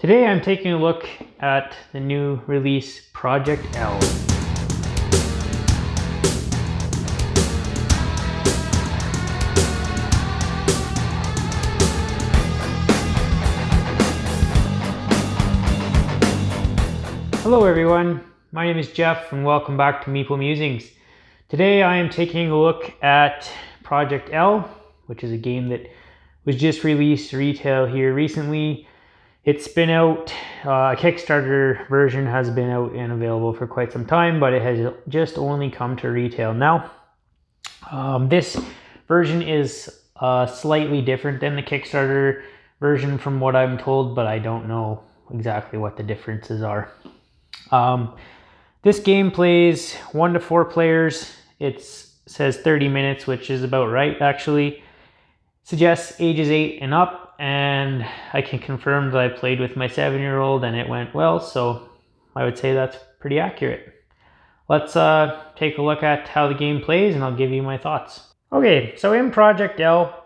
Today I'm taking a look at the new release Project L. Hello everyone, my name is Jeff and welcome back to Meeple Musings. Today I am taking a look at Project L, which is a game that was just released retail here recently. It's been out, a Kickstarter version has been out and available for quite some time, but it has just only come to retail now. This version is slightly different than the Kickstarter version from what I'm told, but I don't know exactly what the differences are. This game plays 1 to 4 players. It says 30 minutes, which is about right actually. Suggests ages 8 and up. And I can confirm that I played with my 7-year-old and it went well, so I would say that's pretty accurate. Let's take a look at how the game plays and I'll give you my thoughts. Okay, so in Project L,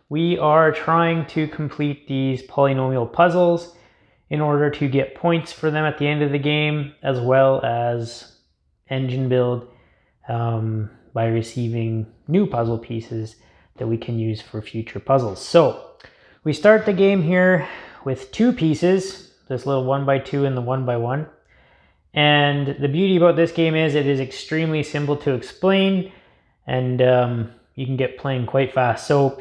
we are trying to complete these polynomial puzzles in order to get points for them at the end of the game, as well as engine build by receiving new puzzle pieces that we can use for future puzzles. So we start the game here with 2 pieces, this little 1x2 and the 1x1. And the beauty about this game is it is extremely simple to explain, and you can get playing quite fast. So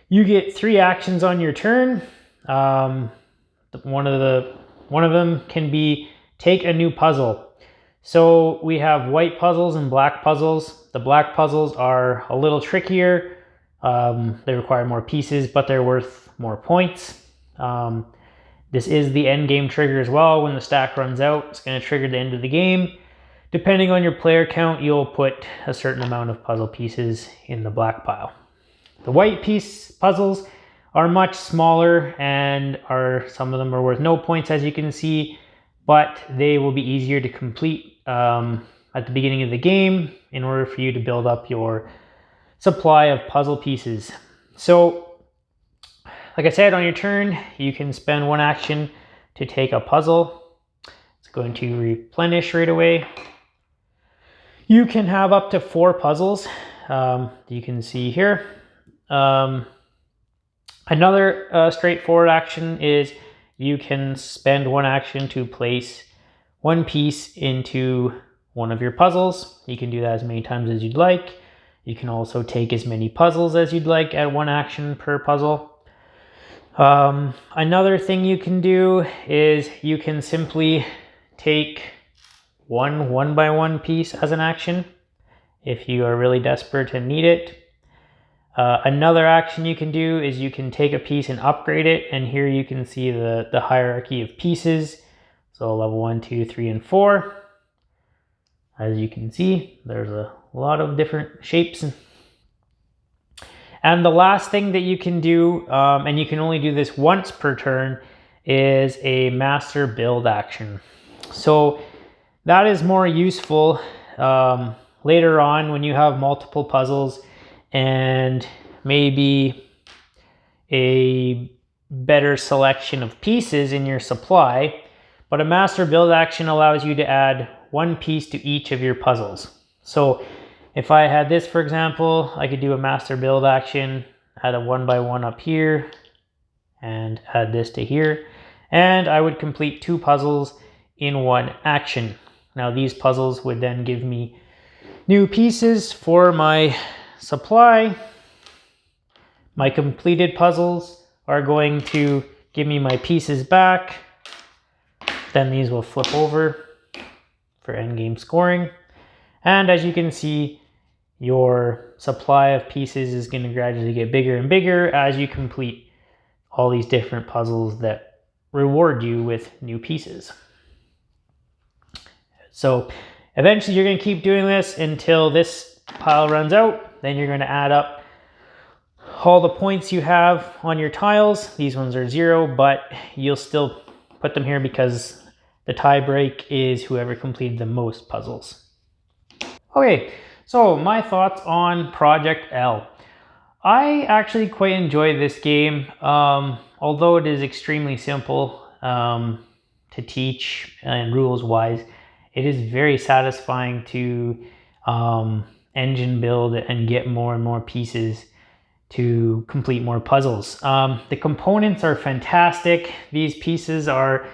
you get 3 actions on your turn. One of them can be take a new puzzle. So we have white puzzles and black puzzles. The black puzzles are a little trickier. They require more pieces, but they're worth more points. This is the end game trigger as well. When the stack runs out, it's going to trigger the end of the game. Depending on your player count, you'll put a certain amount of puzzle pieces in the black pile. The white piece puzzles are much smaller and some of them are worth no points, as you can see, but they will be easier to complete at the beginning of the game in order for you to build up your supply of puzzle pieces. So like I said, on your turn, you can spend 1 action to take a puzzle. It's going to replenish right away. You can have up to 4 puzzles, you can see here. Another straightforward action is you can spend 1 action to place 1 piece into one of your puzzles. You can do that as many times as you'd like. You can also take as many puzzles as you'd like at 1 action per puzzle. Another thing you can do is you can simply take 1 1x1 piece as an action if you are really desperate and need it. Another action you can do is you can take a piece and upgrade it, and here you can see the hierarchy of pieces. So level 1, 2, 3, and 4. As you can see, there's a lot of different shapes. And the last thing that you can do, and you can only do this once per turn, is a master build action. So that is more useful later on when you have multiple puzzles and maybe a better selection of pieces in your supply. But a master build action allows you to add 1 piece to each of your puzzles. So if I had this, for example, I could do a master build action, add a 1x1 up here, and add this to here, and I would complete 2 puzzles in 1 action. Now these puzzles would then give me new pieces for my supply. My completed puzzles are going to give me my pieces back. Then these will flip over for endgame scoring. And as you can see, your supply of pieces is going to gradually get bigger and bigger as you complete all these different puzzles that reward you with new pieces. So eventually you're going to keep doing this until this pile runs out. Then you're going to add up all the points you have on your tiles. These ones are 0, but you'll still put them here because the tie break is whoever completed the most puzzles. Okay, so my thoughts on Project L. I actually quite enjoy this game. Although it is extremely simple, to teach and rules wise. It is very satisfying to engine build and get more and more pieces to complete more puzzles. The components are fantastic. These pieces are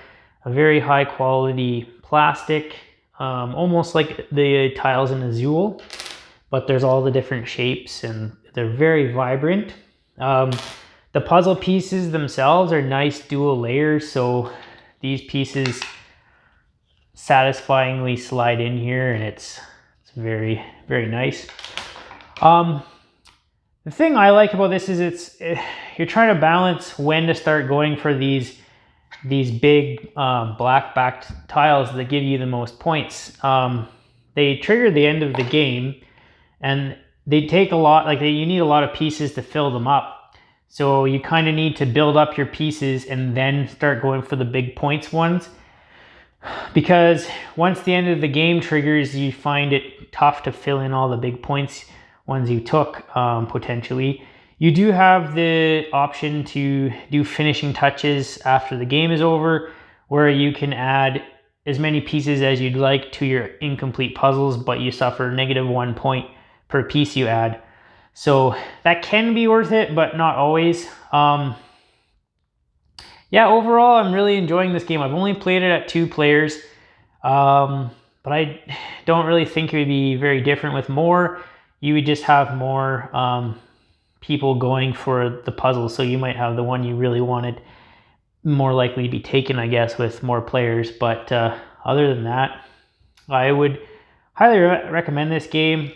a very high quality plastic, almost like the tiles in Azul, but there's all the different shapes and they're very vibrant. The puzzle pieces themselves are nice dual layers, so these pieces satisfyingly slide in here, and it's very, very nice. The thing I like about this is you're trying to balance when to start going for these big black backed tiles that give you the most points. They trigger the end of the game, and they take a lot, like you need a lot of pieces to fill them up. So you kind of need to build up your pieces and then start going for the big points ones. Because once the end of the game triggers, you find it tough to fill in all the big points ones you took, potentially. You do have the option to do finishing touches after the game is over, where you can add as many pieces as you'd like to your incomplete puzzles, but you suffer -1 point per piece you add. So that can be worth it, but not always. Yeah, overall, I'm really enjoying this game. I've only played it at 2 players, but I don't really think it would be very different with more. You would just have more people going for the puzzle, so you might have the one you really wanted more likely to be taken, I guess, with more players. But other than that, I would highly recommend this game.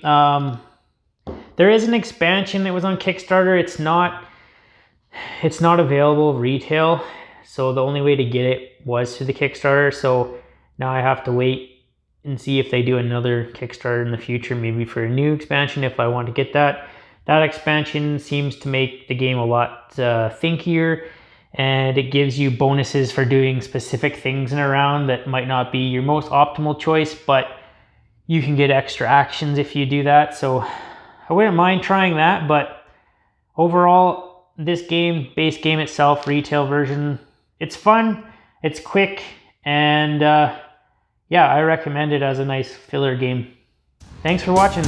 There is an expansion that was on Kickstarter. It's not available retail, so the only way to get it was through the Kickstarter. So now I have to wait and see if they do another Kickstarter in the future, maybe for a new expansion if I want to get that. That expansion seems to make the game a lot thinkier, and it gives you bonuses for doing specific things in a round that might not be your most optimal choice, but you can get extra actions if you do that. So I wouldn't mind trying that, but overall, this game, base game itself, retail version, it's fun, it's quick, and yeah, I recommend it as a nice filler game. Thanks for watching.